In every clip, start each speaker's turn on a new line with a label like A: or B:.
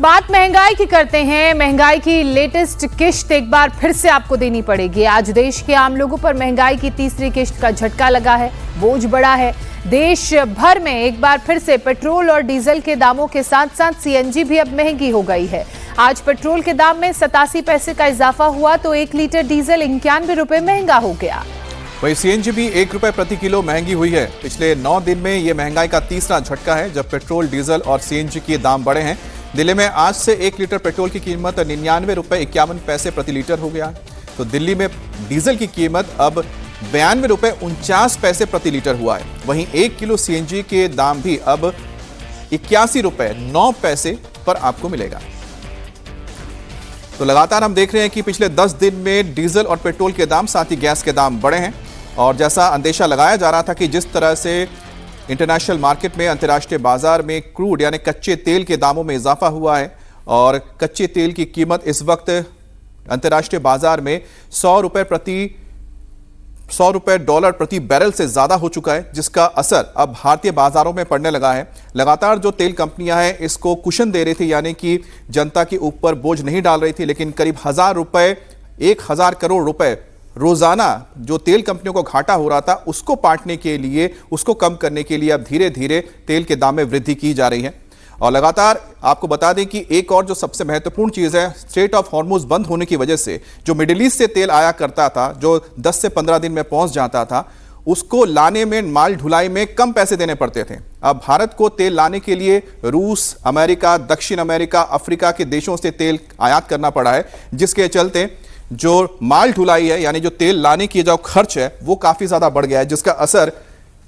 A: बात महंगाई की करते हैं। महंगाई की लेटेस्ट किश्त एक बार फिर से आपको देनी पड़ेगी। आज देश के आम लोगों पर महंगाई की तीसरी किश्त का झटका लगा है, बोझ बढ़ा है। देश भर में एक बार फिर से पेट्रोल और डीजल के दामों के साथ साथ सीएनजी भी अब महंगी हो गई है। आज पेट्रोल के दाम में 87 पैसे का इजाफा हुआ तो 1 लीटर डीजल 91 रुपए महंगा हो गया।
B: वही सीएनजी भी 1 रुपए प्रति किलो महंगी हुई है। पिछले 9 दिन में ये महंगाई का तीसरा झटका है जब पेट्रोल, डीजल और सीएनजी के दाम बढ़े हैं। दिल्ली में आज से 1 लीटर पेट्रोल की कीमत 99 रुपए 51 पैसे प्रति लीटर हो गया। तो दिल्ली में डीजल की कीमत अब 92 रुपए 49 पैसे प्रति लीटर हुआ है। वहीं 1 किलो सीएनजी के दाम भी अब 81 रुपए 9 पैसे पर आपको मिलेगा। तो लगातार हम देख रहे हैं कि पिछले 10 दिन में डीजल और पेट्रोल के दाम, साथ ही गैस के दाम बढ़े हैं। और जैसा अंदेशा लगाया जा रहा था कि जिस तरह से इंटरनेशनल मार्केट में, अंतर्राष्ट्रीय बाजार में क्रूड यानी कच्चे तेल के दामों में इजाफा हुआ है और कच्चे तेल की कीमत इस वक्त अंतर्राष्ट्रीय बाजार में $100 डॉलर प्रति बैरल से ज्यादा हो चुका है, जिसका असर अब भारतीय बाजारों में पड़ने लगा है। लगातार जो तेल कंपनियां हैं इसको कुशन दे रही थी, यानी कि जनता के ऊपर बोझ नहीं डाल रही थी, लेकिन करीब 1,000 करोड़ रुपए रोजाना जो तेल कंपनियों को घाटा हो रहा था उसको पाटने के लिए, उसको कम करने के लिए अब धीरे धीरे तेल के दाम में वृद्धि की जा रही है। और लगातार आपको बता दें कि एक और जो सबसे महत्वपूर्ण चीज है, स्ट्रेट ऑफ हॉर्मुज बंद होने की वजह से जो मिडिल ईस्ट से तेल आया करता था, जो 10 से 15 दिन में पहुंच जाता था, उसको लाने में, माल ढुलाई में कम पैसे देने पड़ते थे। अब भारत को तेल लाने के लिए रूस, अमेरिका, दक्षिण अमेरिका, अफ्रीका के देशों से तेल आयात करना पड़ा है, जिसके चलते जो माल ढुलाई है यानी जो तेल लाने की जो खर्च है वो काफी ज्यादा बढ़ गया है, जिसका असर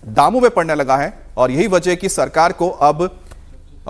B: दामों में पड़ने लगा है। और यही वजह कि सरकार को अब,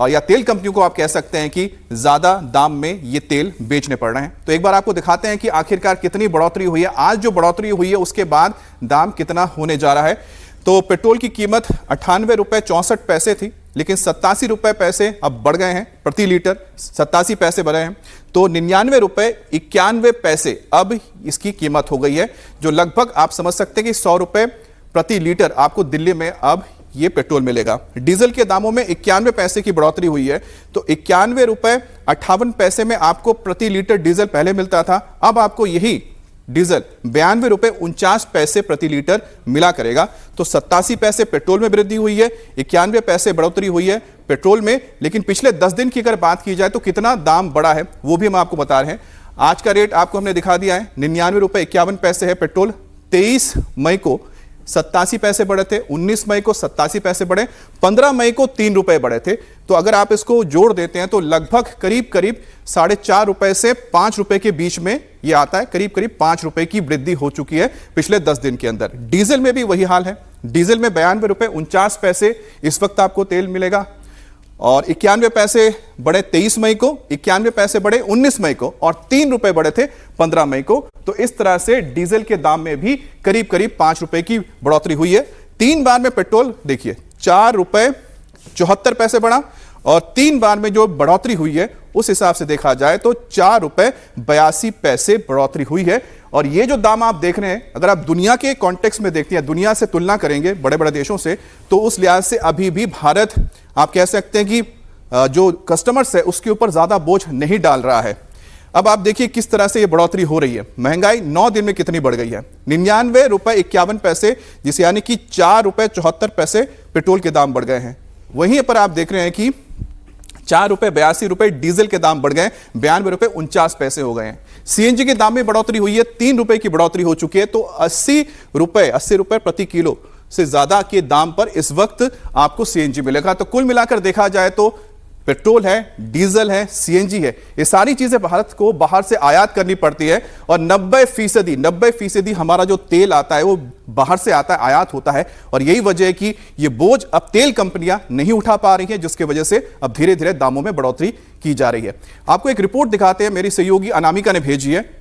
B: या तेल कंपनियों को आप कह सकते हैं कि ज्यादा दाम में ये तेल बेचने पड़ रहे हैं। तो एक बार आपको दिखाते हैं कि आखिरकार कितनी बढ़ोतरी हुई है। आज जो बढ़ोतरी हुई है उसके बाद दाम कितना होने जा रहा है। तो पेट्रोल की कीमत 98 रुपए 64 पैसे थी, लेकिन 87 रुपए पैसे अब बढ़ गए हैं प्रति लीटर, 87 पैसे बढ़े हैं। तो 99 रुपए 91 पैसे अब इसकी कीमत हो गई है, जो लगभग आप समझ सकते हैं कि 100 रुपए प्रति लीटर आपको दिल्ली में अब ये पेट्रोल मिलेगा। डीजल के दामों में 91 पैसे की बढ़ोतरी हुई है, तो 91 रुपए 58 पैसे में आपको प्रति लीटर डीजल पहले मिलता था, अब आपको यही डीजल 92 रुपए 49 पैसे प्रति लीटर मिला करेगा। तो 87 पैसे पेट्रोल में वृद्धि हुई है, 91 पैसे बढ़ोतरी हुई है पेट्रोल में। लेकिन पिछले 10 दिन की अगर बात की जाए तो कितना दाम बढ़ा है वो भी हम आपको बता रहे हैं। आज का रेट आपको हमने दिखा दिया है, 99 रुपए 51 पैसे है पेट्रोल। 23 मई को 87 पैसे बढ़े थे, 19 मई को 87 पैसे बढ़े, 15 मई को 3 रुपए बढ़े थे। तो अगर आप इसको जोड़ देते हैं तो लगभग करीब 4.5 रुपए से 5 रुपए के बीच में यह आता है। करीब 5 रुपए की वृद्धि हो चुकी है पिछले 10 दिन के अंदर। डीजल में भी वही हाल है। डीजल में 92 रुपए 49 पैसे इस वक्त आपको तेल मिलेगा और 91 पैसे बढ़े 23 मई को, 91 पैसे बढ़े 19 मई को और 3 रुपए बढ़े थे 15 मई को। तो इस तरह से डीजल के दाम में भी करीब 5 रुपए की बढ़ोतरी हुई है। 3 बार में पेट्रोल देखिए 4 रुपए 74 पैसे बढ़ा और 3 बार में जो बढ़ोतरी हुई है उस हिसाब से देखा जाए तो 4 रुपए 82 पैसे बढ़ोतरी हुई है। और ये जो दाम आप देख रहे हैं, अगर आप दुनिया के कॉन्टेक्स्ट में देखते हैं, दुनिया से तुलना करेंगे बड़े बड़े देशों से, तो उस लिहाज से अभी भी भारत, आप कह सकते हैं कि जो कस्टमर्स है उसके ऊपर ज्यादा बोझ नहीं डाल रहा है। अब आप देखिए किस तरह से ये बढ़ोतरी हो रही है। महंगाई 9 दिन में कितनी बढ़ गई है। 99 रुपए 51 पैसे, जिसे यानी कि 4 रुपए 74 पैसे पेट्रोल के दाम बढ़ गए हैं। वहीं पर आप देख रहे हैं कि 4 रुपए 82 रुपए डीजल के दाम बढ़ गए, 92 रुपए 49 पैसे हो गए हैं। सीएनजी के दाम में बढ़ोतरी हुई है, 3 रुपए की बढ़ोतरी हो चुकी है। तो 80 रुपए प्रति किलो से ज्यादा के दाम पर इस वक्त आपको सीएनजी मिलेगा। तो कुल मिलाकर देखा जाए तो पेट्रोल है, डीजल है, सीएनजी है, ये सारी चीजें भारत को बाहर से आयात करनी पड़ती है और 90% हमारा जो तेल आता है वो बाहर से आता है, आयात होता है। और यही वजह है कि ये बोझ अब तेल कंपनियां नहीं उठा पा रही हैं, जिसकी वजह से अब धीरे धीरे दामों में बढ़ोतरी की जा रही है। आपको एक रिपोर्ट दिखाते हैं, मेरी सहयोगी अनामिका ने भेजी है।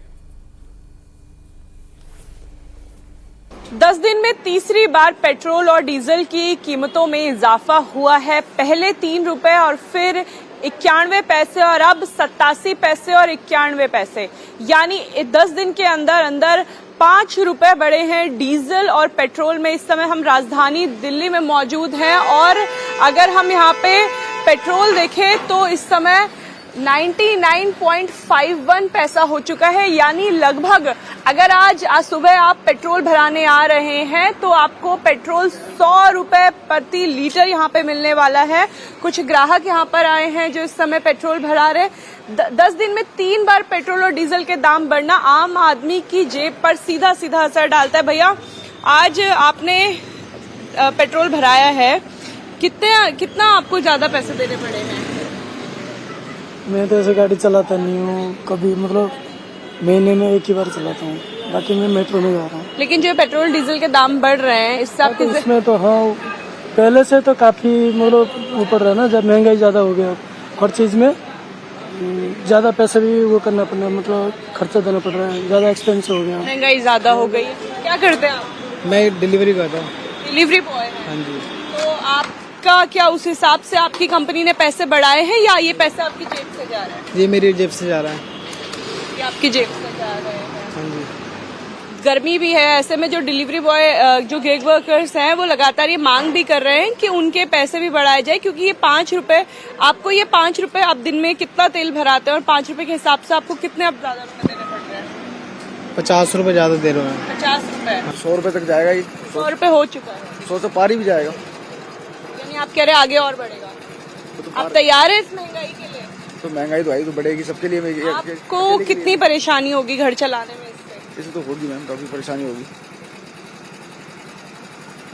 C: 10 दिन में तीसरी बार पेट्रोल और डीजल की कीमतों में इजाफा हुआ है। पहले 3 रुपए और फिर 91 पैसे और अब 87 पैसे और 91 पैसे, यानी 10 दिन के अंदर अंदर 5 रुपए बढ़े हैं डीजल और पेट्रोल में। इस समय हम राजधानी दिल्ली में मौजूद हैं और अगर हम यहाँ पे पेट्रोल देखें तो इस समय 99.51 पैसा हो चुका है, यानी लगभग अगर आज सुबह आप पेट्रोल भराने आ रहे हैं तो आपको पेट्रोल 100 रुपए प्रति लीटर यहाँ पे मिलने वाला है। कुछ ग्राहक यहाँ पर आए हैं जो इस समय पेट्रोल भरा रहे। 10 दिन में 3 बार पेट्रोल और डीजल के दाम बढ़ना आम आदमी की जेब पर सीधा सीधा असर डालता है। भैया, आज आपने पेट्रोल भराया है, कितना आपको ज्यादा पैसे देने पड़े हैं?
D: मैं तो ऐसे गाड़ी चलाता नहीं हूँ कभी, मतलब महीने में एक ही बार चलाता हूँ, बाकी मैं मेट्रो में जा रहा हूँ।
C: लेकिन जो पेट्रोल डीजल के दाम बढ़ रहे हैं इससे आपके
D: इसमें तो हाँ, पहले से तो काफी मतलब ऊपर रहा ना, जब महंगाई ज्यादा हो गया हर चीज में, ज्यादा पैसे भी वो करना पड़ रहा है, मतलब खर्चा देना पड़ रहा है, ज्यादा एक्सपेंसिव हो गया।
C: महंगाई ज्यादा हो गई है। क्या करते हैं आप?
D: मैं डिलीवरी करता हूँ।
C: डिलीवरी बॉय है।
D: हाँ जी।
C: तो आपका क्या उस हिसाब से आपकी कंपनी ने पैसे बढ़ाए हैं या ये पैसा आपकी जेब से जा रहा है?
D: ये मेरी जेब से जा रहा है।
C: ये आपकी जेब से जा रहे हैं।
D: हाँ जी।
C: गर्मी भी है, ऐसे में जो डिलीवरी बॉय जो गिग वर्कर्स हैं वो लगातार ये मांग भी कर रहे हैं कि उनके पैसे भी बढ़ाए जाए, क्योंकि ये 5 रुपए आपको, ये 5 रुपए आप दिन में कितना तेल भराते हैं और 5 रुपए के हिसाब से आपको कितने अब ज्यादा रुपए देने पड़ रहे हैं?
D: 50 रुपए ज्यादा दे रहे हैं।
C: 50 रुपए।
E: 100 रुपए तक जाएगा ये।
C: 100 रुपए हो चुका है।
E: 100 से पार ही भी जाएगा।
C: यानी आप कह रहे हैं आगे और बढ़ेगा। आप तैयार है इस महंगाई के लिए?
E: तो महंगाई तो आई तो बढ़ेगी सबके लिए।
C: आपको कितनी परेशानी होगी घर चलाने में?
E: इससे तो होगी मैम, काफी परेशानी होगी।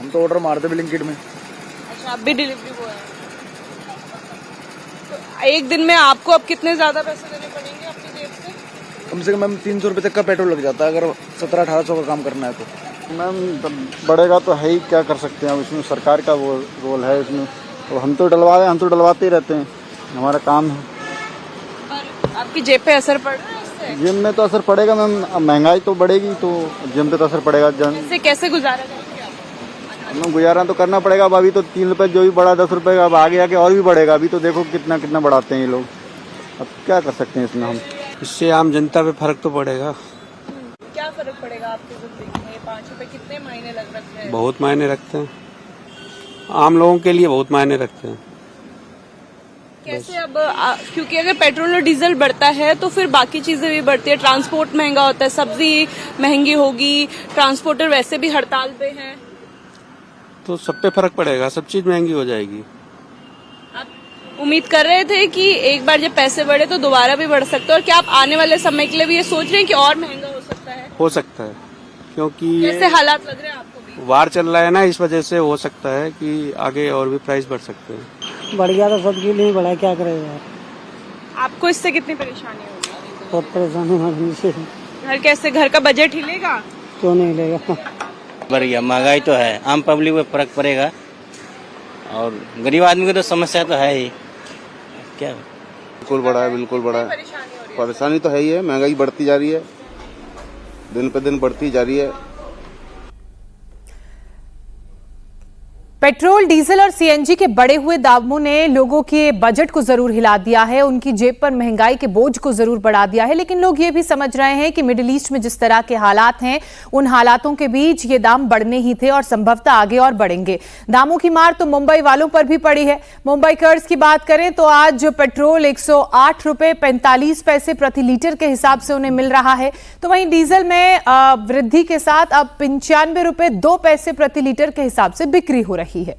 E: हम तो ऑर्डर मारते ब्लिंकिट में।
C: अच्छा, आप भी डिलीवरी बॉय हैं। तो एक दिन में आपको अब कितने ज्यादा पैसे देने पड़ेंगे अपनी जेब से?
E: कम से कम मैम 300 रुपए तक का पेट्रोल लग जाता है अगर 1700-1800 का काम करना है तो।
F: मैम बढ़ेगा तो है ही, क्या कर सकते हैं अब, इसमें सरकार का वो रोल है इसमें, तो हम तो डलवाते ही रहते हैं, हमारा काम है।
C: पर आपकी जेब पे असर पड़ रहा है इससे?
F: जिम में तो असर पड़ेगा मैम, अब महंगाई तो बढ़ेगी तो जिम पे तो असर पड़ेगा।
C: इससे कैसे गुजारा करेंगे आप?
F: हमें गुजारा तो करना पड़ेगा। अब अभी तो 3 रुपए जो भी बढ़ा 10 रुपए का, अब आगे आके और भी बढ़ेगा। अभी तो देखो कितना कितना बढ़ाते हैं ये लोग, अब क्या कर सकते हैं इसमें हम।
G: इससे आम जनता पे फर्क तो पड़ेगा।
C: क्या फर्क पड़ेगा आपकी जिंदगी में? 5 रुपए कितने मायने लग रखे हैं?
G: बहुत मायने रखते हैं, आम लोगों के लिए बहुत मायने रखते हैं।
C: कैसे अब क्योंकि अगर पेट्रोल और डीजल बढ़ता है तो फिर बाकी चीजें भी बढ़ती है, ट्रांसपोर्ट महंगा होता है, सब्जी महंगी होगी, ट्रांसपोर्टर वैसे भी हड़ताल पे हैं,
G: तो सब पे फर्क पड़ेगा, सब चीज महंगी हो जाएगी।
C: आप उम्मीद कर रहे थे कि एक बार जब पैसे बढ़े तो दोबारा भी बढ़ सकते हैं, और क्या आप आने वाले समय के लिए भी ये सोच रहे हैं कि और महंगा हो सकता है?
G: हो सकता है, क्योंकि
C: कैसे हालात लग रहे हैं आपको भी?
G: वार चल रहा है ना, इस वजह से हो सकता है कि आगे और भी प्राइस बढ़ सकते हैं।
D: बढ़ गया तो सबके लिए बढ़ा, क्या करेगा यार।
C: आपको इससे कितनी परेशानी होगी?
D: बहुत परेशानी है से।
C: घर कैसे, घर का बजट हिलेगा?
D: क्यों नहीं लेगा।
H: बढ़ गया, महंगाई तो है, आम पब्लिक पे फर्क पड़ेगा और गरीब आदमी की तो समस्या तो है ही। क्या
F: बिल्कुल बढ़ा है, बिल्कुल बढ़ा है।
C: परेशानी हो रही है?
F: परेशानी तो है ही है, महंगाई बढ़ती जा रही है, दिन पे दिन बढ़ती जा रही है।
A: पेट्रोल, डीजल और सीएनजी के बढ़े हुए दामों ने लोगों के बजट को जरूर हिला दिया है, उनकी जेब पर महंगाई के बोझ को जरूर बढ़ा दिया है। लेकिन लोग ये भी समझ रहे हैं कि मिडिल ईस्ट में जिस तरह के हालात हैं, उन हालातों के बीच ये दाम बढ़ने ही थे और संभवतः आगे और बढ़ेंगे। दामों की मार तो मुंबई वालों पर भी पड़ी है। मुंबई कर्ज की बात करें तो आज पेट्रोल 108 रुपए 45 पैसे प्रति लीटर के हिसाब से उन्हें मिल रहा है, तो वहीं डीजल में वृद्धि के साथ अब 95 रुपए 2 पैसे प्रति लीटर के हिसाब से बिक्री हो रही है।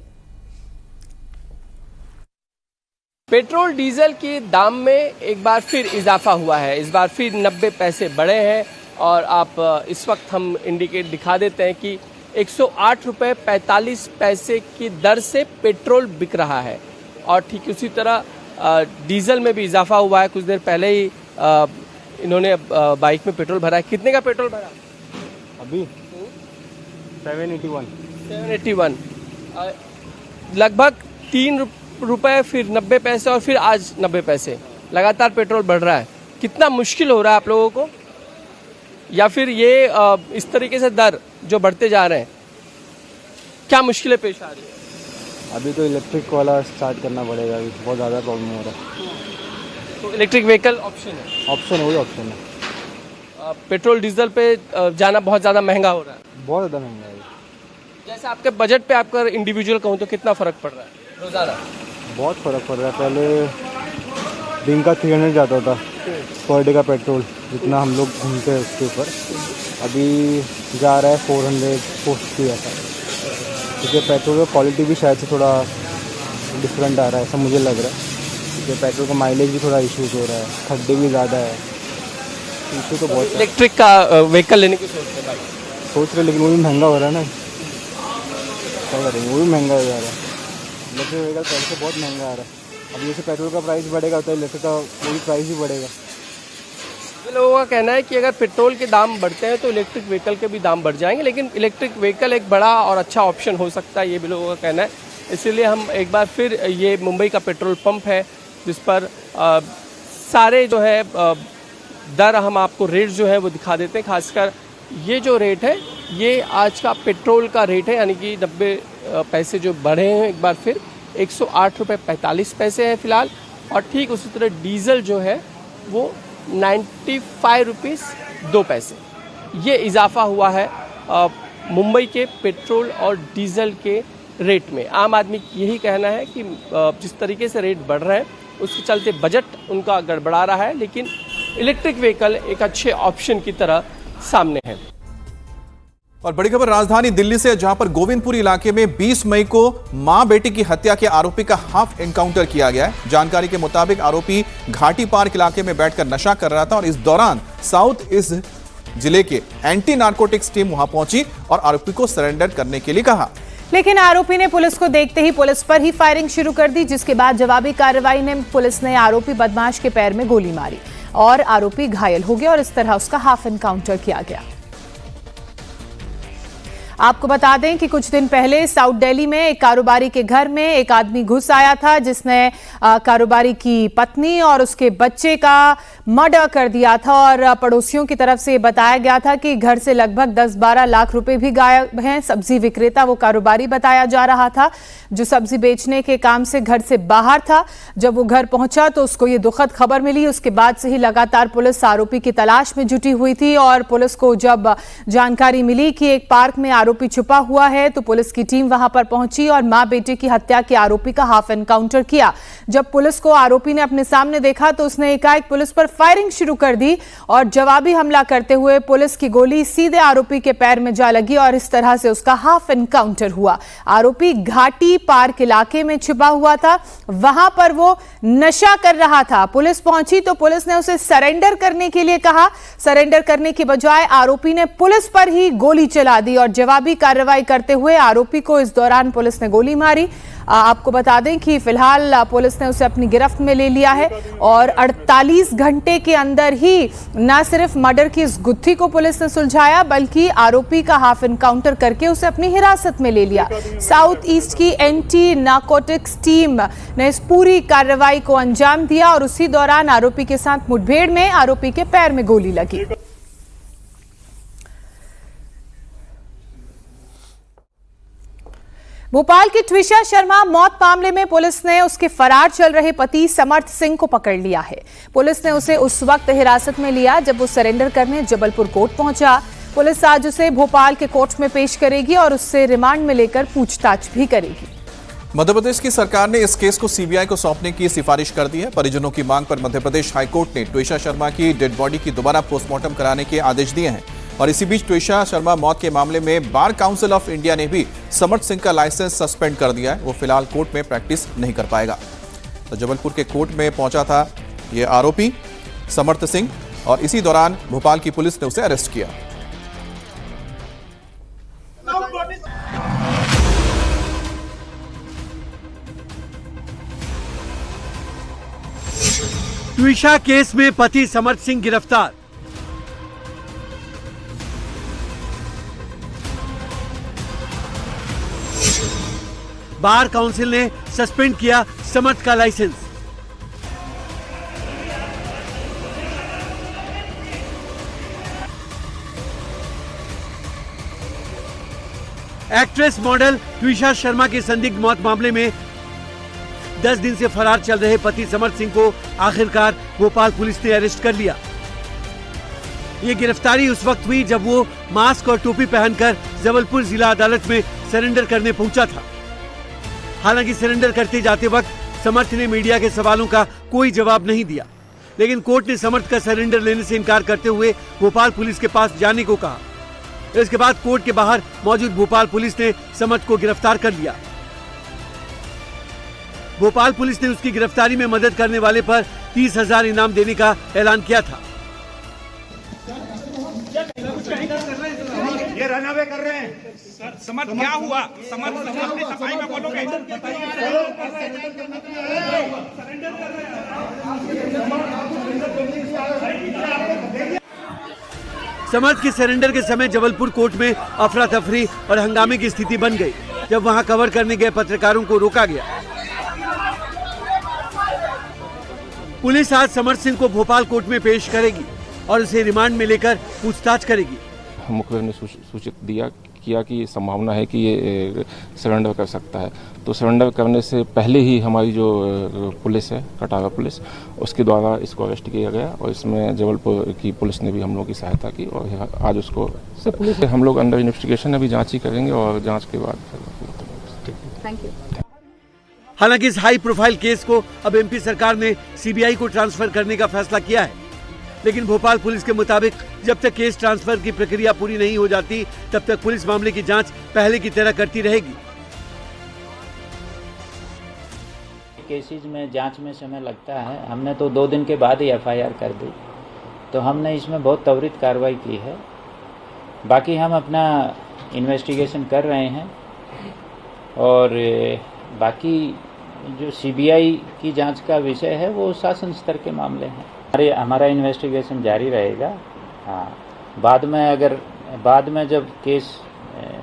I: पेट्रोल डीजल के दाम में एक बार फिर इजाफा हुआ है, इस बार फिर 90 पैसे बढ़े हैं और आप इस वक्त हम इंडिकेट दिखा देते हैं कि 108 रुपये 45 पैसे की दर से पेट्रोल बिक रहा है। और ठीक उसी तरह डीजल में भी इजाफा हुआ है। कुछ देर पहले ही इन्होंने बाइक में पेट्रोल भरा है। कितने का पेट्रोल भरा
F: अभी
I: 781 लगभग 3 रुपए, फिर 90 पैसे और फिर आज 90 पैसे। लगातार पेट्रोल बढ़ रहा है। कितना मुश्किल हो रहा है आप लोगों को, या फिर ये इस तरीके से दर जो बढ़ते जा रहे हैं, क्या मुश्किलें पेश आ रही है?
F: अभी तो इलेक्ट्रिक वाला स्टार्ट करना पड़ेगा, अभी बहुत ज़्यादा प्रॉब्लम हो रहा है।
I: तो इलेक्ट्रिक व्हीकल ऑप्शन है?
F: ऑप्शन वही ऑप्शन है।
I: पेट्रोल डीजल पे जाना बहुत ज़्यादा महंगा हो रहा है।
F: बहुत ज़्यादा महंगा है।
I: जैसे आपके बजट पे आपका इंडिविजुअल कहूँ तो कितना फ़र्क पड़ रहा है रोज़ाना?
F: बहुत फ़र्क पड़ रहा है। पहले दिन का 300 जाता था पर डे का पेट्रोल, जितना हम लोग घूमते हैं उसके ऊपर। अभी जा रहा है 450 ऐसा, क्योंकि पेट्रोल का क्वालिटी भी शायद से थोड़ा डिफरेंट आ रहा है, ऐसा मुझे लग रहा है। क्योंकि पेट्रोल का माइलेज भी थोड़ा इशूज़ हो रहा है, खड्डे भी ज़्यादा है, इशू तो बहुत है।
I: इलेक्ट्रिक का व्हीकल लेने की सोचते हैं भाई?
F: सोच रहे, लेकिन वो भी महंगा हो रहा है ना, क्या करेंगे, वो भी महंगा हो जा रहा है। इलेक्ट्रिक व्हीकल पहले से बहुत महंगा आ रहा है। अब जैसे पेट्रोल का प्राइस बढ़ेगा तो इलेक्ट्रिक का वो भी प्राइस भी बढ़ेगा।
I: लोगों का कहना है कि अगर पेट्रोल के दाम बढ़ते हैं तो इलेक्ट्रिक व्हीकल के भी दाम बढ़ जाएंगे, लेकिन इलेक्ट्रिक व्हीकल एक बड़ा और अच्छा ऑप्शन हो सकता है, ये भी लोगों का कहना है। इसीलिए हम एक बार फिर, ये मुंबई का पेट्रोल पंप है जिस पर सारे जो है दर हम आपको रेट जो है वो दिखा देते हैं। खासकर ये जो रेट है ये आज का पेट्रोल का रेट है, यानी कि 90 पैसे जो बढ़े हैं एक बार फिर 108 रुपये 45 पैसे है फिलहाल। और ठीक उसी तरह डीजल जो है वो 95 रुपीज़ 2 पैसे, ये इजाफा हुआ है मुंबई के पेट्रोल और डीजल के रेट में। आम आदमी की यही कहना है कि जिस तरीके से रेट बढ़ रहा है उसके चलते बजट उनका गड़बड़ा रहा है, लेकिन इलेक्ट्रिक व्हीकल एक अच्छे ऑप्शन की तरह सामने है।
B: और बड़ी खबर राजधानी दिल्ली से, जहां पर गोविंदपुरी इलाके में 20 मई को मां बेटी की हत्या के आरोपी का हाफ एनकाउंटर किया गया है। जानकारी के मुताबिक आरोपी घाटी पार्क इलाके में बैठकर नशा कर रहा था और इस दौरान साउथ ईस्ट जिले के एंटी नारकोटिक्स टीम वहां पहुंची और आरोपी को सरेंडर करने के लिए कहा,
A: लेकिन आरोपी ने पुलिस को देखते ही पुलिस पर ही फायरिंग शुरू कर दी, जिसके बाद जवाबी कार्रवाई में पुलिस ने आरोपी बदमाश के पैर में गोली मारी और आरोपी घायल हो गया और इस तरह उसका हाफ एनकाउंटर किया गया। आपको बता दें कि कुछ दिन पहले साउथ दिल्ली में एक कारोबारी के घर में एक आदमी घुस आया था, जिसने कारोबारी की पत्नी और उसके बच्चे का मर्डर कर दिया था और पड़ोसियों की तरफ से बताया गया था कि घर से लगभग 10-12 लाख रुपए भी गायब हैं। सब्जी विक्रेता वो कारोबारी बताया जा रहा था, जो सब्जी बेचने के काम से घर से बाहर था। जब वो घर पहुंचा तो उसको ये दुखद खबर मिली। उसके बाद से ही लगातार पुलिस आरोपी की तलाश में जुटी हुई थी और पुलिस को जब जानकारी मिली कि एक पार्क में आरोपी छुपा हुआ है तो पुलिस की टीम वहां पर पहुंची और मां बेटे की हत्या के आरोपी का हाफ एनकाउंटर किया। जब पुलिस को आरोपी ने अपने सामने देखा तो उसने एकाएक पुलिस पर फायरिंग शुरू कर दी और जवाबी हमला करते हुए पुलिस की गोली सीधे आरोपी के पैर में जा लगी और इस तरह से उसका हाफ एनकाउंटर हुआ। आरोपी घाटी पार्क इलाके में छुपा हुआ था, वहां पर वो नशा कर रहा था। पुलिस पहुंची तो पुलिस ने उसे सरेंडर करने के लिए कहा। सरेंडर करने की बजाय आरोपी ने पुलिस पर ही गोली चला दी और जवाबी कार्रवाई करते हुए आरोपी को इस दौरान पुलिस ने गोली मारी। आपको बता दें कि फिलहाल पुलिस ने उसे अपनी गिरफ्त में ले लिया है और 48 घंटे के अंदर ही न सिर्फ मर्डर की इस गुत्थी को पुलिस ने सुलझाया, बल्कि आरोपी का हाफ एनकाउंटर करके उसे अपनी हिरासत में ले लिया। साउथ ईस्ट की एंटी नारकोटिक्स टीम ने इस पूरी कार्रवाई को अंजाम दिया और उसी दौरान आरोपी के साथ मुठभेड़ में आरोपी के पैर में गोली लगी। भोपाल की ट्विशा शर्मा मौत मामले में पुलिस ने उसके फरार चल रहे पति समर्थ सिंह को पकड़ लिया है। पुलिस ने उसे उस वक्त हिरासत में लिया जब वो सरेंडर करने जबलपुर कोर्ट पहुंचा। पुलिस आज उसे भोपाल के कोर्ट में पेश करेगी और उससे रिमांड में लेकर पूछताछ भी करेगी।
B: मध्य प्रदेश की सरकार ने इस केस को सीबीआई को सौंपने की सिफारिश कर दी है। परिजनों की मांग पर मध्य प्रदेश हाईकोर्ट ने ट्विशा शर्मा की डेड बॉडी की दोबारा पोस्टमार्टम कराने के आदेश दिए हैं और इसी बीच ट्विशा शर्मा मौत के मामले में बार काउंसिल ऑफ इंडिया ने भी समर्थ सिंह का लाइसेंस सस्पेंड कर दिया है। वो फिलहाल कोर्ट में प्रैक्टिस नहीं कर पाएगा। तो जबलपुर के कोर्ट में पहुंचा था ये आरोपी समर्थ सिंह और इसी दौरान भोपाल की पुलिस ने उसे अरेस्ट किया।
J: ट्विशा केस में पति समर्थ सिंह गिरफ्तार। बार काउंसिल ने सस्पेंड किया समर्थ का licence. Actress model Twisha Sharma की संदिग्ध मौत मामले में 10 दिन से फरार चल रहे पति समर्थ सिंह को आखिरकार भोपाल पुलिस ने अरेस्ट कर लिया। ये गिरफ्तारी उस वक्त हुई जब वो मास्क और टोपी पहनकर जबलपुर जिला अदालत में सरेंडर करने पहुंचा था। हालांकि सरेंडर करते जाते वक्त समर्थ ने मीडिया के सवालों का कोई जवाब नहीं दिया, लेकिन कोर्ट ने समर्थ का सरेंडर लेने से इनकार करते हुए भोपाल पुलिस के पास जाने को कहा। इसके बाद कोर्ट के बाहर मौजूद भोपाल पुलिस ने समर्थ को गिरफ्तार कर लिया। भोपाल पुलिस ने उसकी गिरफ्तारी में मदद करने वाले पर 30,000 इनाम देने का ऐलान किया था।
K: ये रनअवे कर रहे हैं सर। समर्थ क्या हुआ? समर्थ अपनी सफाई में बोलोगे?
J: समर्थ के सरेंडर के समय जबलपुर कोर्ट में अफरा तफरी और हंगामे की स्थिति बन गई, जब वहां कवर करने गए पत्रकारों को रोका गया। पुलिस आज समर्थ सिंह को भोपाल कोर्ट में पेश करेगी और उसे रिमांड में लेकर पूछताछ करेगी।
L: मुखबिर ने सूचित किया कि संभावना है कि ये सरेंडर कर सकता है, तो सरेंडर करने से पहले ही हमारी जो पुलिस है, कटारा पुलिस, उसके द्वारा इसको अरेस्ट किया गया और इसमें जबलपुर की पुलिस ने भी हम लोग की सहायता की और आज उसको हम लोग अंडर इन्वेस्टिगेशन अभी जांच ही करेंगे और जांच के बाद।
A: Thank you.
J: हालांकि इस हाई प्रोफाइल केस को अब एमपी सरकार ने सीबीआई को ट्रांसफर करने का फैसला किया है, लेकिन भोपाल पुलिस के मुताबिक जब तक केस ट्रांसफर की प्रक्रिया पूरी नहीं हो जाती, तब तक पुलिस मामले की जांच पहले की तरह करती रहेगी।
M: केसेज में जांच में समय लगता है। हमने तो 2 दिन के बाद ही एफआईआर कर दी, तो हमने इसमें बहुत त्वरित कार्रवाई की है। बाकी हम अपना इन्वेस्टिगेशन कर रहे हैं और बाकी जो सीबीआई की जांच का विषय है वो शासन स्तर के मामले हैं। हमारा इन्वेस्टिगेशन जारी रहेगा। हाँ, बाद में जब केस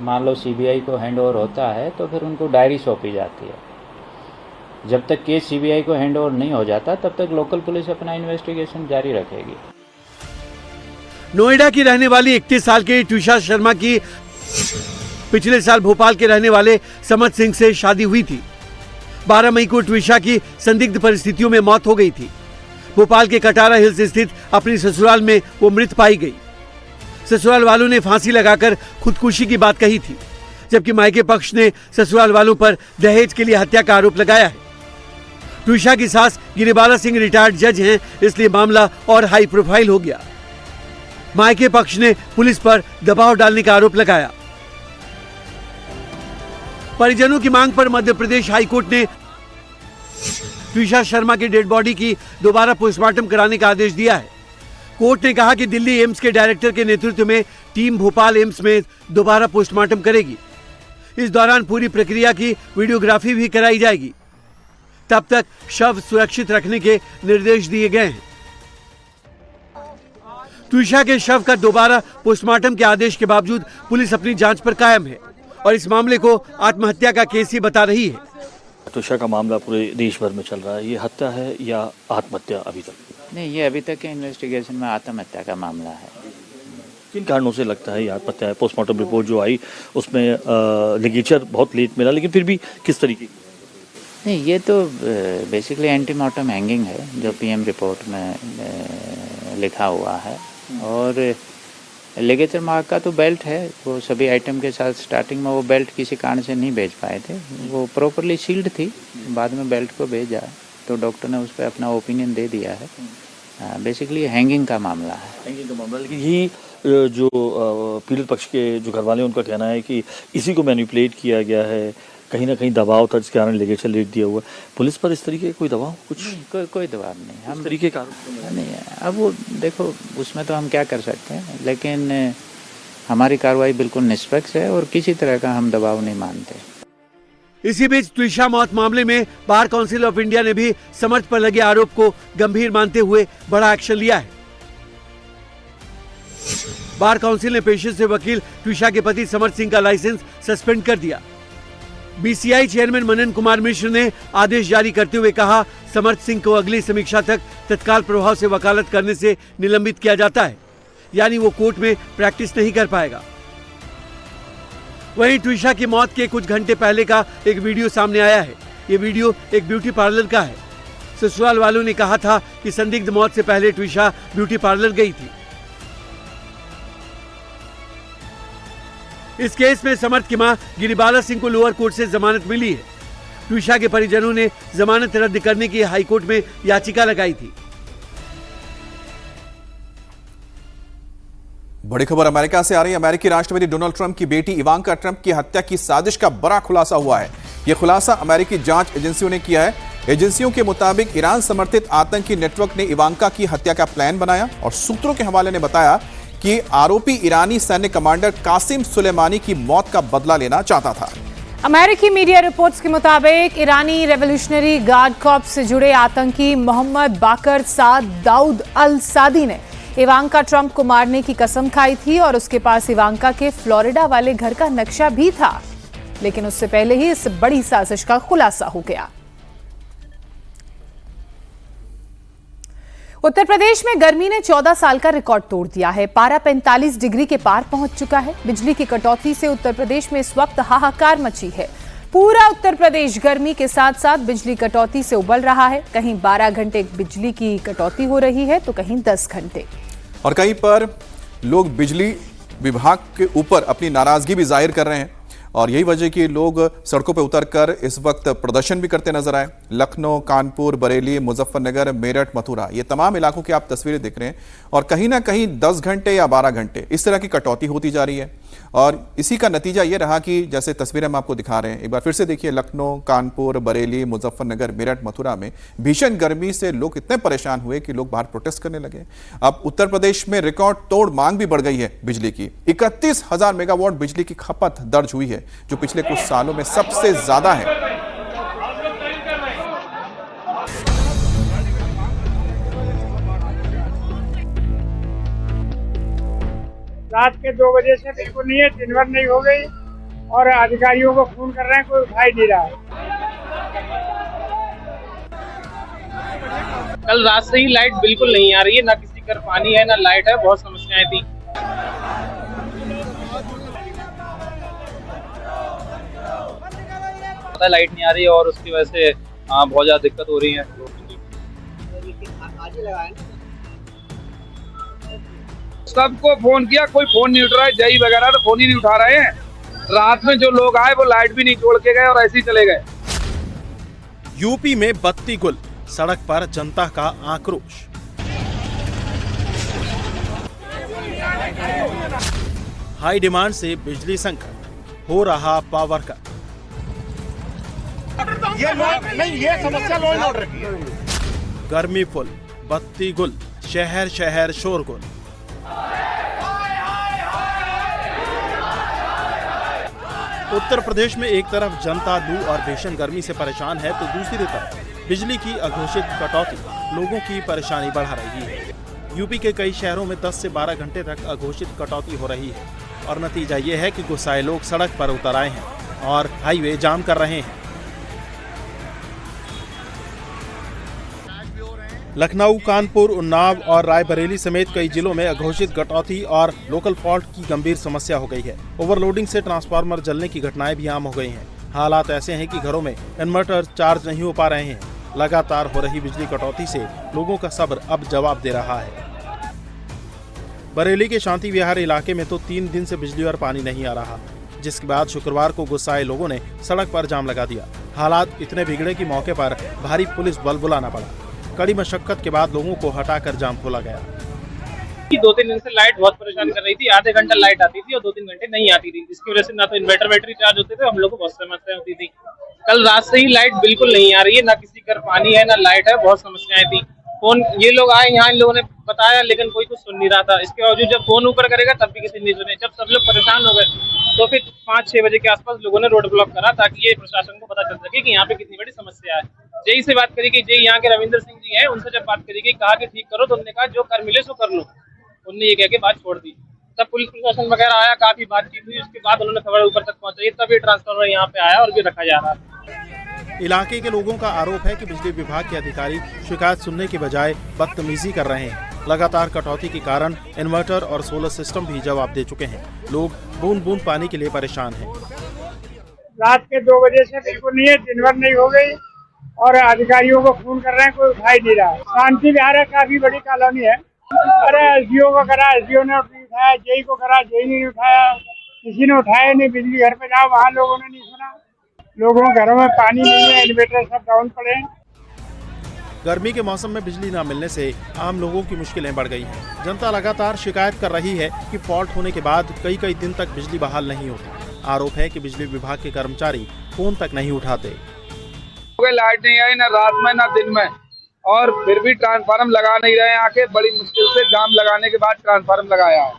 M: मान लो सीबीआई को हैंडओवर होता है तो फिर उनको डायरी सौंपी जाती है। जब तक केस सीबीआई को हैंडओवर नहीं हो जाता तब तक लोकल पुलिस अपना इन्वेस्टिगेशन जारी रखेगी।
J: नोएडा की रहने वाली 31 साल की ट्विशा शर्मा की पिछले साल भोपाल के रहने वाले समर्थ सिंह से शादी हुई थी। 12 मई को ट्विशा की संदिग्ध परिस्थितियों में मौत हो गई थी। भोपाल के कटारा हिल्स स्थित अपनी ससुराल में वो मृत पाई गई। ससुराल वालों ने फांसी लगाकर खुदकुशी की बात कही थी, जबकि मायके पक्ष ने ससुराल वालों पर दहेज के लिए हत्या का आरोप लगाया है। ट्विशा की सास गिरिबाला सिंह रिटायर्ड जज हैं, इसलिए मामला और हाई प्रोफाइल हो गया। मायके पक्ष ने पुलिस पर दबाव डालने का आरोप लगाया। परिजनों की मांग पर मध्य प्रदेश हाईकोर्ट ने ट्विशा शर्मा की डेड बॉडी की दोबारा पोस्टमार्टम कराने का आदेश दिया है। कोर्ट ने कहा कि दिल्ली एम्स के डायरेक्टर के नेतृत्व में टीम भोपाल एम्स में दोबारा पोस्टमार्टम करेगी। इस दौरान पूरी प्रक्रिया की वीडियोग्राफी भी कराई जाएगी। तब तक शव सुरक्षित रखने के निर्देश दिए गए हैं। ट्विशा के शव का दोबारा पोस्टमार्टम के आदेश के बावजूद पुलिस अपनी जांच पर कायम है और इस मामले को आत्महत्या का केस ही बता रही है।
N: ट्विशा का मामला पूरे देश भर में चल रहा है, ये हत्या है या आत्महत्या? अभी तक
M: नहीं, ये अभी तक के इन्वेस्टिगेशन में आत्महत्या का मामला है।
N: किन कारणों से लगता है ये आत्महत्या है? पोस्टमार्टम रिपोर्ट जो आई उसमें लिगेचर बहुत लेट मिला, लेकिन फिर भी किस तरीके?
M: नहीं, ये तो बेसिकली एंटीमॉर्टम हैंगिंग है जो पीएम रिपोर्ट में लिखा हुआ है। और लिगेचर मार्क का तो बेल्ट है, वो सभी आइटम के साथ स्टार्टिंग में वो बेल्ट किसी कारण से नहीं भेज पाए थे, वो प्रॉपरली सील्ड थी। बाद में बेल्ट को भेजा तो डॉक्टर ने उस पर अपना ओपिनियन दे दिया है। बेसिकली हैंगिंग का मामला है।
N: हैंगिंग का मामला, लेकिन यही जो पीड़ित पक्ष के जो घर वाले हैं उनका कहना है कि इसी को मैनिपुलेट किया गया है, कहीं ना कहीं दबाव था जिसके कारण लिगेचर लेट दिया हुआ। पुलिस पर इस तरीके कोई दबाव कुछ?
M: कोई दबाव नहीं, हम
N: तरीके का
M: नहीं है। अब वो देखो, उसमें तो हम क्या कर सकते हैं, लेकिन हमारी कार्रवाई बिल्कुल निष्पक्ष है और किसी तरह का हम दबाव नहीं मानते।
J: इसी बीच ट्विशा मौत मामले में बार काउंसिल ऑफ इंडिया ने भी समर्थ पर लगे आरोप को गंभीर मानते हुए बड़ा एक्शन लिया है। बार काउंसिल ने पेशे से वकील ट्विशा के पति समर्थ सिंह का लाइसेंस सस्पेंड कर दिया। बीसीआई चेयरमैन मनन कुमार मिश्र ने आदेश जारी करते हुए कहा, समर्थ सिंह को अगली समीक्षा तक तत्काल प्रभाव से वकालत करने से निलंबित किया जाता है, यानी वो कोर्ट में प्रैक्टिस नहीं कर पाएगा। वहीं ट्विशा की मौत के कुछ घंटे पहले का एक वीडियो सामने आया है। ये वीडियो एक ब्यूटी पार्लर का है। ससुराल वालों ने कहा था कि संदिग्ध मौत से पहले ट्विशा ब्यूटी पार्लर गई थी। इस केस में समर्थ की मां गिरिबाला सिंह को लोअर कोर्ट से जमानत मिली है। ट्विशा के परिजनों ने जमानत रद्द करने की हाईकोर्ट में याचिका लगाई थी।
B: बड़ी खबर अमेरिका से आ रही है। अमेरिकी राष्ट्रपति डोनाल्ड ट्रंप की बेटी इवांका ट्रंप की हत्या की साजिश का बड़ा खुलासा हुआ है। यह खुलासा अमेरिकी जांच एजेंसियों ने किया है। एजेंसियों के मुताबिक ईरान समर्थित आतंकी नेटवर्क ने इवांका की हत्या का प्लान बनाया और सूत्रों के हवाले ने बताया कि आरोपी ईरानी सैन्य कमांडर कासिम सुलेमानी की मौत का बदला लेना चाहता था।
A: अमेरिकी मीडिया रिपोर्ट्स के मुताबिक ईरानी रेवोल्यूशनरी गार्ड कॉर्प्स से जुड़े आतंकी मोहम्मद बाकर साद दाऊद अल सादी ने इवांका ट्रंप को मारने की कसम खाई थी और उसके पास इवांका के फ्लोरिडा वाले घर का नक्शा भी था, लेकिन उससे पहले ही इस बड़ी साजिश का खुलासा हो गया। उत्तर प्रदेश में गर्मी ने 14 साल का रिकॉर्ड तोड़ दिया है। पारा 45 डिग्री के पार पहुंच चुका है। बिजली की कटौती से उत्तर प्रदेश में इस वक्त हाहाकार मची है। पूरा उत्तर प्रदेश गर्मी के साथ साथ बिजली कटौती से उबल रहा है। कहीं 12 घंटे बिजली की कटौती हो रही है तो कहीं 10 घंटे।
B: और कहीं पर लोग बिजली विभाग के ऊपर अपनी नाराजगी भी जाहिर कर रहे हैं और यही वजह कि लोग सड़कों पर उतरकर इस वक्त प्रदर्शन भी करते नजर आए। लखनऊ, कानपुर, बरेली, मुजफ्फरनगर, मेरठ, मथुरा, ये तमाम इलाकों की आप तस्वीरें देख रहे हैं और कहीं ना कहीं 10 घंटे या 12 घंटे इस तरह की कटौती होती जा रही है और इसी का नतीजा ये रहा कि जैसे तस्वीरें हम आपको दिखा रहे हैं, एक बार फिर से देखिए, लखनऊ, कानपुर, बरेली, मुजफ्फरनगर, मेरठ, मथुरा में भीषण गर्मी से लोग इतने परेशान हुए कि लोग बाहर प्रोटेस्ट करने लगे। अब उत्तर प्रदेश में रिकॉर्ड तोड़ मांग भी बढ़ गई है बिजली की। 31,000 मेगावाट बिजली की खपत दर्ज हुई है, जो पिछले कुछ सालों में सबसे ज्यादा है।
O: रात के 2 बजे से बिल्कुल नहीं है, दिन भर नहीं हो गई और अधिकारियों को फोन कर रहे हैं, कोई उठा ही नहीं रहा है।
P: कल रात से ही लाइट बिल्कुल नहीं आ रही है, ना किसी घर पानी है ना लाइट है, बहुत समस्याएं थी। पता लाइट नहीं आ रही है और उसकी वजह से बहुत ज्यादा दिक्कत हो रही है।
K: सबको फोन किया, कोई फोन नहीं उठ रहा है। जई वगैरह तो फोन ही नहीं उठा रहे हैं। रात में जो लोग आए वो लाइट भी नहीं जोड़ के गए और ऐसे ही चले गए।
Q: यूपी में बत्ती गुल, सड़क पर जनता का आक्रोश। हाई डिमांड से बिजली संकट, हो रहा पावर कट।
K: ये समस्या लॉ एंड ऑर्डर की है।
Q: गर्मी फुल, बत्ती गुल, शहर शहर शोरगुल। उत्तर प्रदेश में एक तरफ जनता लू और भीषण गर्मी से परेशान है तो दूसरी तरफ बिजली की अघोषित कटौती लोगों की परेशानी बढ़ा रही है। यूपी के कई शहरों में 10 से 12 घंटे तक अघोषित कटौती हो रही है और नतीजा ये है कि गुस्साए लोग सड़क पर उतर आए हैं और हाईवे जाम कर रहे हैं। लखनऊ, कानपुर, उन्नाव और रायबरेली समेत कई जिलों में अघोषित कटौती और लोकल फॉल्ट की गंभीर समस्या हो गई है। ओवरलोडिंग से ट्रांसफार्मर जलने की घटनाएं भी आम हो गई हैं। हालात ऐसे हैं कि घरों में इन्वर्टर चार्ज नहीं हो पा रहे हैं। लगातार हो रही बिजली कटौती से लोगों का सब्र अब जवाब दे रहा है। बरेली के शांति विहार इलाके में तो 3 दिन से बिजली और पानी नहीं आ रहा, जिसके बाद शुक्रवार को गुस्साए लोगों ने सड़क पर जाम लगा दिया। हालात इतने बिगड़े कि मौके पर भारी पुलिस बल बुलाना पड़ा। कड़ी मशक्कत के बाद लोगों को हटाकर जाम खोला गया।
P: 2-3 दिन से लाइट बहुत परेशान कर रही थी। आधे घंटा लाइट आती थी और 2-3 घंटे नहीं आती थी, जिसकी वजह से ना तो इन्वर्टर बैटरी चार्ज होते थे, हम लोग को बहुत समस्या होती थी। कल रात से ही लाइट बिल्कुल नहीं आ रही है, ना किसी घर पानी है ना लाइट है, बहुत समस्याएं थी। फोन ये लोग आए यहाँ, इन लोगों ने बताया लेकिन कोई कुछ सुन नहीं रहा था। इसके बावजूद जब फोन ऊपर करेगा तब भी किसी ने नहीं सुने। जब सब लोग परेशान हो गए तो फिर 5-6 बजे के आसपास लोगों ने रोड ब्लॉक करा ताकि ये प्रशासन को पता चल सके कि यहाँ पे कितनी बड़ी समस्या है। जेई से बात करी गई, जेई यहाँ के रविंद्र सिंह जी हैं, उनसे जब बात करी गई, कहा कि ठीक करो, तो उन्होंने कहा जो कर मिले सो कर लो। उन्होंने ये कह के बात छोड़ दी। तब पुलिस प्रशासन वगैरह आया, काफी बातचीत हुई, उसके बाद उन्होंने खबर ऊपर तक पहुंचाई, तब ये ट्रांसफार्मर यहाँ पे आया और ये रखा जा रहा है।
Q: इलाके के लोगों का आरोप है कि बिजली विभाग के अधिकारी शिकायत सुनने की बजाय बदतमीजी कर रहे हैं। लगातार कटौती के कारण इन्वर्टर और सोलर सिस्टम भी जवाब दे चुके हैं। लोग बूंद बूंद पानी के लिए परेशान हैं।
O: रात के 2 बजे से बिल्कुल नहीं है, दिन भर नहीं हो गई और अधिकारियों को फोन कर रहे हैं, कोई उठा ही नहीं रहा। शांति विहार काफी बड़ी कॉलोनी है। अरे एसडीओ को करा, एसडीओ ने उठाया, जेई को करा, जेई ने उठाया, किसी ने उठाया नहीं। बिजली घर पे जाओ, वहाँ लोगों ने नहीं सुना। लोगों के घरों में पानी नहीं है, इन्वर्टर सब डाउन पड़े हैं।
Q: गर्मी के मौसम में बिजली न मिलने से आम लोगों की मुश्किलें बढ़ गई हैं। जनता लगातार शिकायत कर रही है कि फॉल्ट होने के बाद कई कई दिन तक बिजली बहाल नहीं होती। आरोप है कि बिजली विभाग के कर्मचारी फोन तक नहीं उठाते।
K: लाइट नहीं आई, न रात में न दिन में, और फिर भी ट्रांसफार्मर लगा नहीं रहे। आके बड़ी मुश्किल से जाम लगाने के बाद ट्रांसफार्मर लगाया है।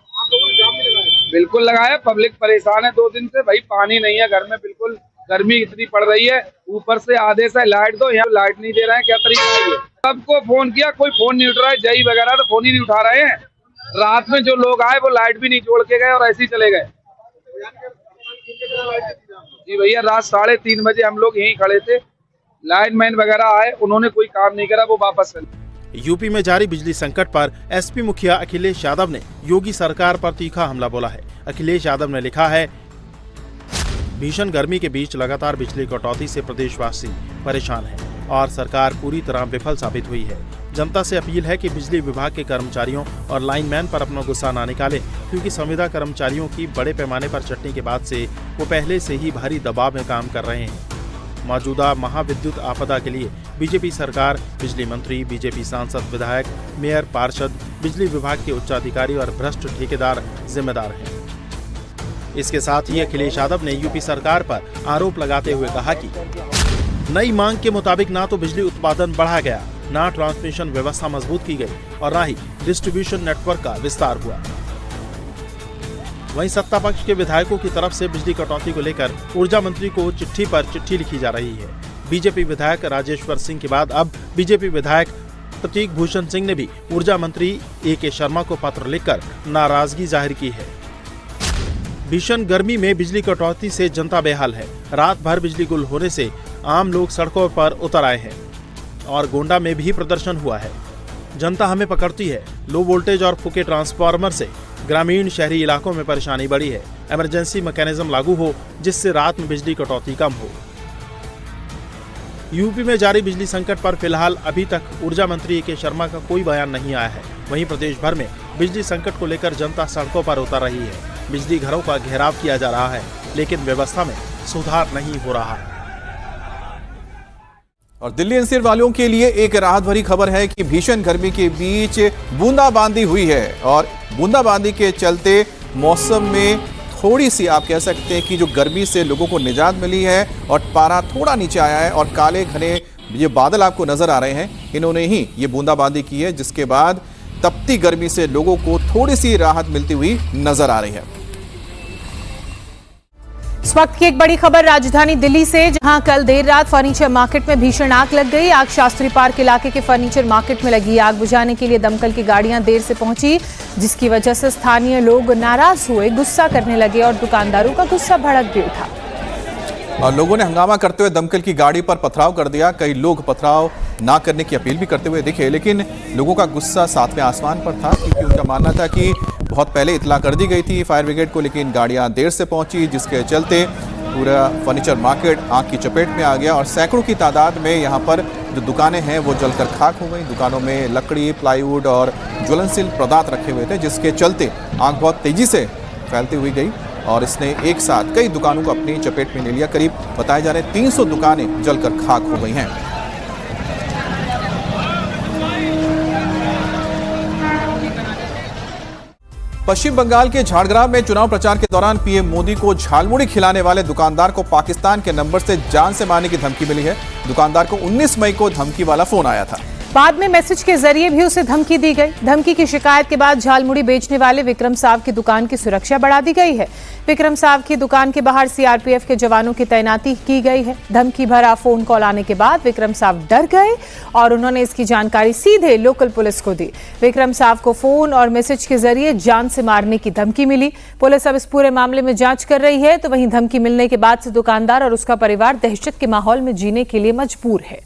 K: बिल्कुल लगाया, पब्लिक परेशान है 2 दिन से। भाई पानी नहीं है घर में, बिल्कुल गर्मी इतनी पड़ रही है, ऊपर से आधे से लाइट दो, यहाँ लाइट नहीं दे रहे हैं। क्या तरीका है ये? सबको फोन किया, कोई फोन नहीं उठ रहा है। जई वगैरह तो फोन ही नहीं उठा रहे हैं। रात में जो लोग आए वो लाइट भी नहीं जोड़ के गए और ऐसे ही चले गए। जी भैया, रात 3:30 बजे हम लोग यहीं खड़े थे, लाइनमैन वगैरह आए, उन्होंने कोई काम नहीं करा, वो वापस चले।
Q: यूपी में जारी बिजली संकट पर एसपी मुखिया अखिलेश यादव ने योगी सरकार पर तीखा हमला बोला है। अखिलेश यादव ने लिखा है, भीषण गर्मी के बीच लगातार बिजली कटौती से प्रदेशवासी परेशान हैं और सरकार पूरी तरह विफल साबित हुई है। जनता से अपील है कि बिजली विभाग के कर्मचारियों और लाइनमैन पर अपना गुस्सा ना निकालें, क्योंकि संविदा कर्मचारियों की बड़े पैमाने पर छटनी के बाद से वो पहले से ही भारी दबाव में काम कर रहे हैं। मौजूदा महाविद्युत आपदा के लिए बीजेपी सरकार, बिजली मंत्री, बीजेपी सांसद, विधायक, मेयर, पार्षद, बिजली विभाग के उच्चाधिकारी और भ्रष्ट ठेकेदार जिम्मेदार हैं। इसके साथ ही अखिलेश यादव ने यूपी सरकार पर आरोप लगाते हुए कहा कि नई मांग के मुताबिक ना तो बिजली उत्पादन बढ़ा गया, ना ट्रांसमिशन व्यवस्था मजबूत की गई और ना ही डिस्ट्रीब्यूशन नेटवर्क का विस्तार हुआ। वहीं सत्ता पक्ष के विधायकों की तरफ से बिजली कटौती को लेकर ऊर्जा मंत्री को चिट्ठी पर चिट्ठी लिखी जा रही है। बीजेपी विधायक राजेश्वर सिंह के बाद अब बीजेपी विधायक प्रतीक भूषण सिंह ने भी ऊर्जा मंत्री A.K. शर्मा को पत्र लिखकर नाराजगी जाहिर की है। भीषण गर्मी में बिजली कटौती से जनता बेहाल है। रात भर बिजली गुल होने से आम लोग सड़कों पर उतर आए हैं और गोंडा में भी प्रदर्शन हुआ है। जनता हमें पकड़ती है। लो वोल्टेज और फूके ट्रांसफार्मर से ग्रामीण शहरी इलाकों में परेशानी बढ़ी है। इमरजेंसी मैकेनिज्म लागू हो जिससे रात में बिजली कटौती कम हो। यूपी में जारी बिजली संकट पर फिलहाल अभी तक ऊर्जा मंत्री A.K. शर्मा का कोई बयान नहीं आया है। वहीं प्रदेश भर में बिजली संकट को लेकर जनता सड़कों पर उतर रही है। बिजली घरों का घेराव किया जा रहा है, लेकिन व्यवस्था में सुधार नहीं हो रहा है।
B: और दिल्ली एनसीआर वालों के लिए एक राहत भरी खबर है कि भीषण गर्मी के बीच बूंदाबांदी हुई है और बूंदाबांदी के चलते मौसम में थोड़ी सी आप कह सकते हैं कि जो गर्मी से लोगों को निजात मिली है और पारा थोड़ा नीचे आया है और काले घने ये बादल आपको नजर आ रहे हैं, इन्होंने ही ये बूंदाबांदी की है, जिसके बाद तपती गर्मी से लोगों को थोड़ी सी राहत मिलती हुई नजर आ रही है।
A: इस वक्त की एक बड़ी खबर राजधानी दिल्ली से, जहां कल देर रात फर्नीचर मार्केट में भीषण आग लग गई। आग शास्त्री पार्क इलाके के फर्नीचर मार्केट में लगी। आग बुझाने के लिए दमकल की गाड़ियां देर से पहुंची, जिसकी वजह से स्थानीय लोग नाराज हुए, गुस्सा करने लगे और दुकानदारों का गुस्सा भड़क भी उठा
B: और लोगों ने हंगामा करते हुए दमकल की गाड़ी पर पथराव कर दिया। कई लोग पथराव ना करने की अपील भी करते हुए दिखे, लेकिन लोगों का गुस्सा सातवें आसमान पर था, क्योंकि उनका मानना था कि बहुत पहले इतला कर दी गई थी फायर ब्रिगेड को, लेकिन गाड़ियां देर से पहुंची, जिसके चलते पूरा फर्नीचर मार्केट आग की चपेट में आ गया और सैकड़ों की तादाद में यहाँ पर जो दुकानें हैं वो जलकर खाक हो गई। दुकानों में लकड़ी, प्लाईवुड और ज्वलनशील पदार्थ रखे हुए थे, जिसके चलते आग बहुत तेजी से फैलती हुई गई और इसने एक साथ कई दुकानों को अपनी चपेट में ले लिया। करीब बताए जा रहे 300 दुकानें जलकर खाक हो गई हैं। पश्चिम बंगाल के झाड़ग्राम में चुनाव प्रचार के दौरान पीएम मोदी को झालमुड़ी खिलाने वाले दुकानदार को पाकिस्तान के नंबर से जान से मारने की धमकी मिली है। दुकानदार को 19 मई को धमकी वाला फोन आया था।
A: बाद में मैसेज के जरिए भी उसे धमकी दी गई। धमकी की शिकायत के बाद झालमुड़ी बेचने वाले विक्रम साव की दुकान की सुरक्षा बढ़ा दी गई है। विक्रम साव की दुकान के बाहर सीआरपीएफ के जवानों की तैनाती की गई है। धमकी भरा फोन कॉल आने के बाद विक्रम साव डर गए और उन्होंने इसकी जानकारी सीधे लोकल पुलिस को दी। विक्रम साव को फोन और मैसेज के जरिए जान से मारने की धमकी मिली। पुलिस अब इस पूरे मामले में जांच कर रही है। तो वहीं धमकी मिलने के बाद से दुकानदार और उसका परिवार दहशत के माहौल में जीने के लिए मजबूर है।